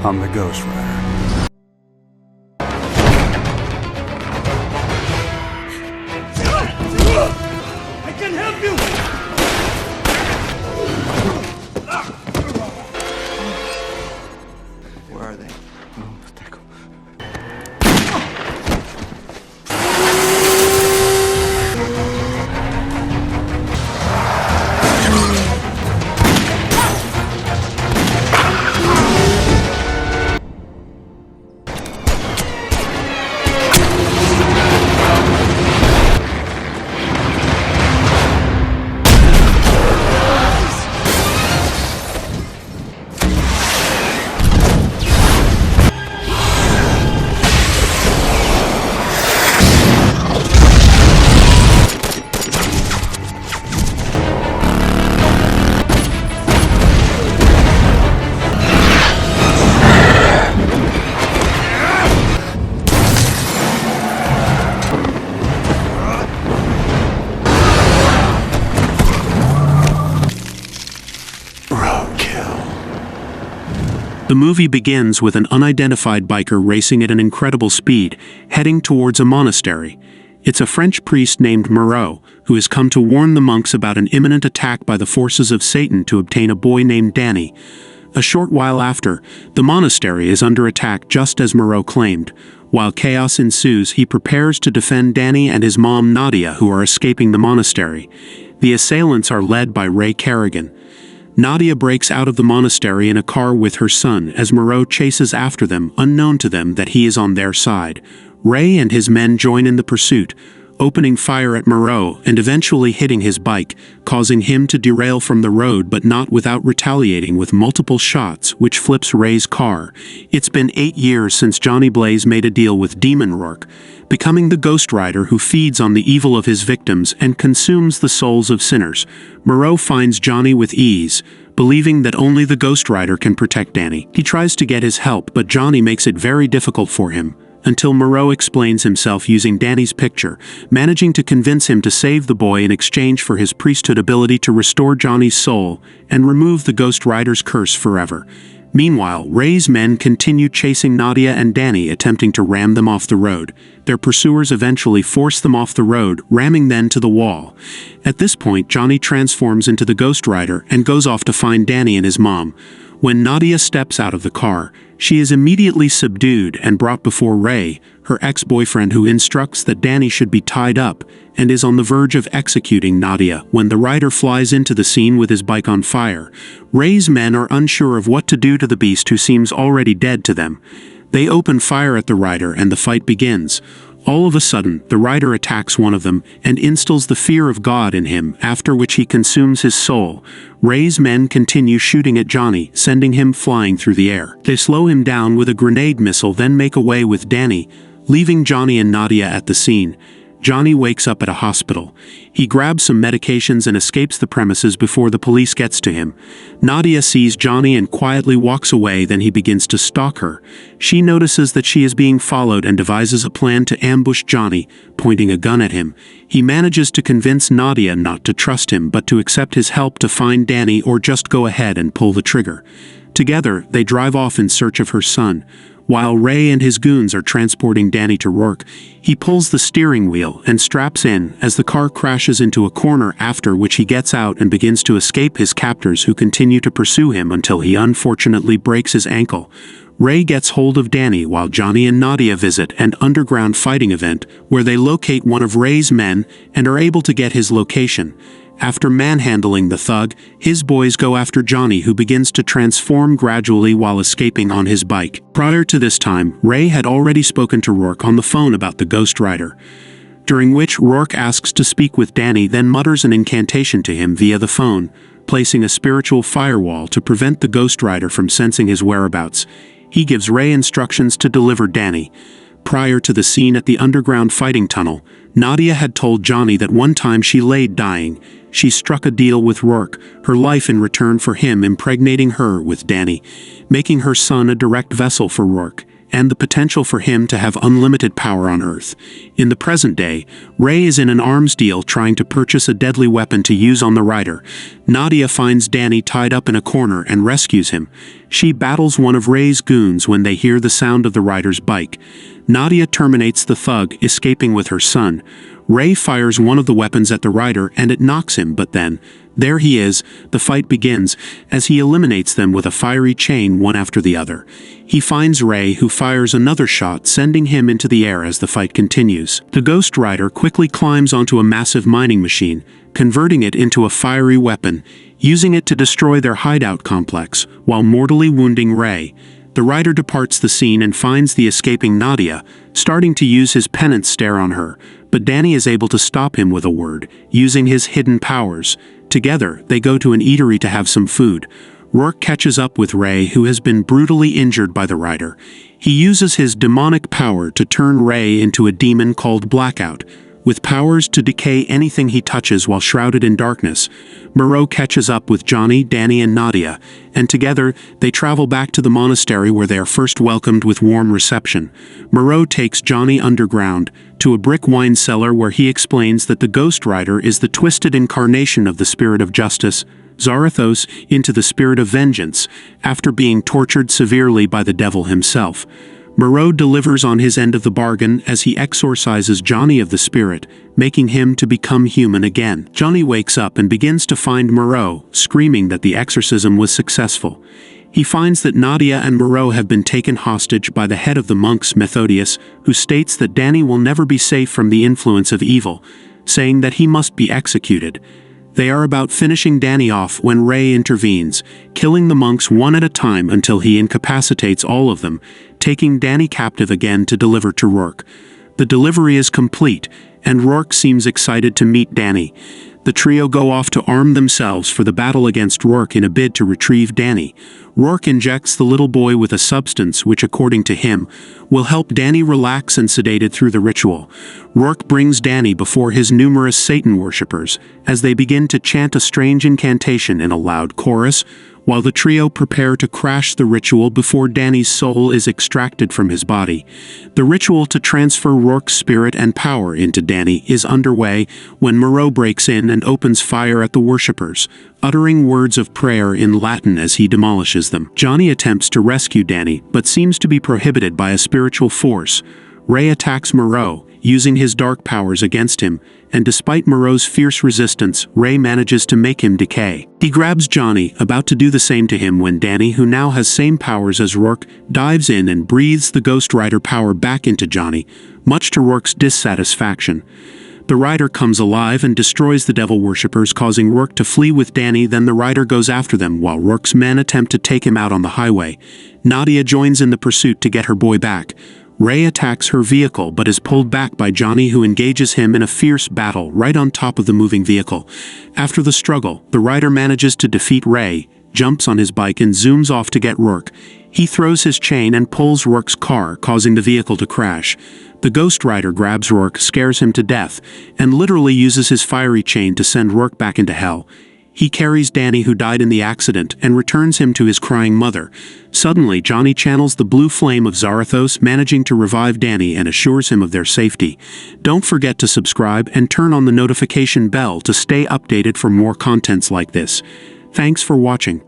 I'm the Ghost Rider. I can help you! Where are they? The movie begins with an unidentified biker racing at an incredible speed, heading towards a monastery. It's a French priest named Moreau, who has come to warn the monks about an imminent attack by the forces of Satan to obtain a boy named Danny. A short while after, the monastery is under attack just as Moreau claimed. While chaos ensues, he prepares to defend Danny and his mom Nadia, who are escaping the monastery. The assailants are led by Ray Kerrigan. Nadia breaks out of the monastery in a car with her son as Moreau chases after them, unknown to them that he is on their side. Ray and his men join in the pursuit, opening fire at Moreau and eventually hitting his bike, causing him to derail from the road but not without retaliating with multiple shots, which flips Ray's car. It's been 8 years since Johnny Blaze made a deal with Demon Roarke, becoming the Ghost Rider who feeds on the evil of his victims and consumes the souls of sinners. Moreau finds Johnny with ease, believing that only the Ghost Rider can protect Danny. He tries to get his help, but Johnny makes it very difficult for him, until Moreau explains himself using Danny's picture, managing to convince him to save the boy in exchange for his priesthood ability to restore Johnny's soul and remove the Ghost Rider's curse forever. Meanwhile, Ray's men continue chasing Nadia and Danny, attempting to ram them off the road. Their pursuers eventually force them off the road, ramming them to the wall. At this point, Johnny transforms into the Ghost Rider and goes off to find Danny and his mom. When Nadia steps out of the car, she is immediately subdued and brought before Ray, her ex-boyfriend, who instructs that Danny should be tied up and is on the verge of executing Nadia when the rider flies into the scene with his bike on fire. Ray's men are unsure of what to do to the beast, who seems already dead to them. They open fire at the rider and the fight begins. All of a sudden, the rider attacks one of them and instills the fear of God in him, after which he consumes his soul. Ray's men continue shooting at Johnny, sending him flying through the air. They slow him down with a grenade missile, then make away with Danny, leaving Johnny and Nadia at the scene. Johnny wakes up at a hospital. He grabs some medications and escapes the premises before the police gets to him. Nadia sees Johnny and quietly walks away, then he begins to stalk her. She notices that she is being followed and devises a plan to ambush Johnny, pointing a gun at him. He manages to convince Nadia not to trust him but to accept his help to find Danny, or just go ahead and pull the trigger. Together, they drive off in search of her son. While Ray and his goons are transporting Danny to Roarke, he pulls the steering wheel and straps in as the car crashes into a corner, after which he gets out and begins to escape his captors, who continue to pursue him until he unfortunately breaks his ankle. Ray gets hold of Danny while Johnny and Nadia visit an underground fighting event where they locate one of Ray's men and are able to get his location. After manhandling the thug, his boys go after Johnny, who begins to transform gradually while escaping on his bike. Prior to this time, Ray had already spoken to Roarke on the phone about the Ghost Rider, during which Roarke asks to speak with Danny, then mutters an incantation to him via the phone, placing a spiritual firewall to prevent the Ghost Rider from sensing his whereabouts. He gives Ray instructions to deliver Danny. Prior to the scene at the underground fighting tunnel, Nadia had told Johnny that one time she laid dying, she struck a deal with Roarke, her life in return for him impregnating her with Danny, making her son a direct vessel for Roarke. and the potential for him to have unlimited power on Earth. In the present day, Ray is in an arms deal trying to purchase a deadly weapon to use on the rider. Nadia finds Danny tied up in a corner and rescues him. She battles one of Ray's goons when they hear the sound of the rider's bike. Nadia terminates the thug, escaping with her son. Ray fires one of the weapons at the rider and it knocks him, but then, there he is. The fight begins, as he eliminates them with a fiery chain one after the other. He finds Ray, who fires another shot, sending him into the air as the fight continues. The Ghost Rider quickly climbs onto a massive mining machine, converting it into a fiery weapon, using it to destroy their hideout complex, while mortally wounding Ray. The rider departs the scene and finds the escaping Nadia, starting to use his penance stare on her, but Danny is able to stop him with a word, using his hidden powers. Together, they go to an eatery to have some food. Roarke catches up with Ray, who has been brutally injured by the rider. He uses his demonic power to turn Ray into a demon called Blackout, with powers to decay anything he touches while shrouded in darkness. Moreau catches up with Johnny, Danny, and Nadia, and together they travel back to the monastery where they are first welcomed with warm reception. Moreau takes Johnny underground, to a brick wine cellar where he explains that the Ghost Rider is the twisted incarnation of the spirit of justice, Zarathos, into the spirit of vengeance, after being tortured severely by the devil himself. Moreau delivers on his end of the bargain as he exorcises Johnny of the spirit, making him to become human again. Johnny wakes up and begins to find Moreau, screaming that the exorcism was successful. He finds that Nadia and Moreau have been taken hostage by the head of the monks, Mephistopheles, who states that Danny will never be safe from the influence of evil, saying that he must be executed. They are about finishing Danny off when Ray intervenes, killing the monks one at a time until he incapacitates all of them, taking Danny captive again to deliver to Roarke. The delivery is complete, and Roarke seems excited to meet Danny. The trio go off to arm themselves for the battle against Roarke in a bid to retrieve Danny. Roarke injects the little boy with a substance which, according to him, will help Danny relax and sedated through the ritual. Roarke brings Danny before his numerous Satan worshippers as they begin to chant a strange incantation in a loud chorus, while the trio prepare to crash the ritual before Danny's soul is extracted from his body. The ritual to transfer Roarke's spirit and power into Danny is underway when Moreau breaks in and opens fire at the worshippers, uttering words of prayer in Latin as he demolishes them. Johnny attempts to rescue Danny, but seems to be prohibited by a spiritual force. Ray attacks Moreau, using his dark powers against him, and despite Moreau's fierce resistance, Ray manages to make him decay. He grabs Johnny, about to do the same to him when Danny, who now has same powers as Roarke, dives in and breathes the Ghost Rider power back into Johnny, much to Roarke's dissatisfaction. The rider comes alive and destroys the devil worshippers, causing Roarke to flee with Danny. Then the rider goes after them while Roarke's men attempt to take him out on the highway. Nadia joins in the pursuit to get her boy back. Ray attacks her vehicle but is pulled back by Johnny, who engages him in a fierce battle right on top of the moving vehicle. After the struggle, the rider manages to defeat Ray, jumps on his bike and zooms off to get Roarke. He throws his chain and pulls Roarke's car, causing the vehicle to crash. The Ghost Rider grabs Roarke, scares him to death, and literally uses his fiery chain to send Roarke back into hell. He carries Danny, who died in the accident, and returns him to his crying mother. Suddenly, Johnny channels the blue flame of Zarathos, managing to revive Danny and assures him of their safety. Don't forget to subscribe and turn on the notification bell to stay updated for more contents like this. Thanks for watching.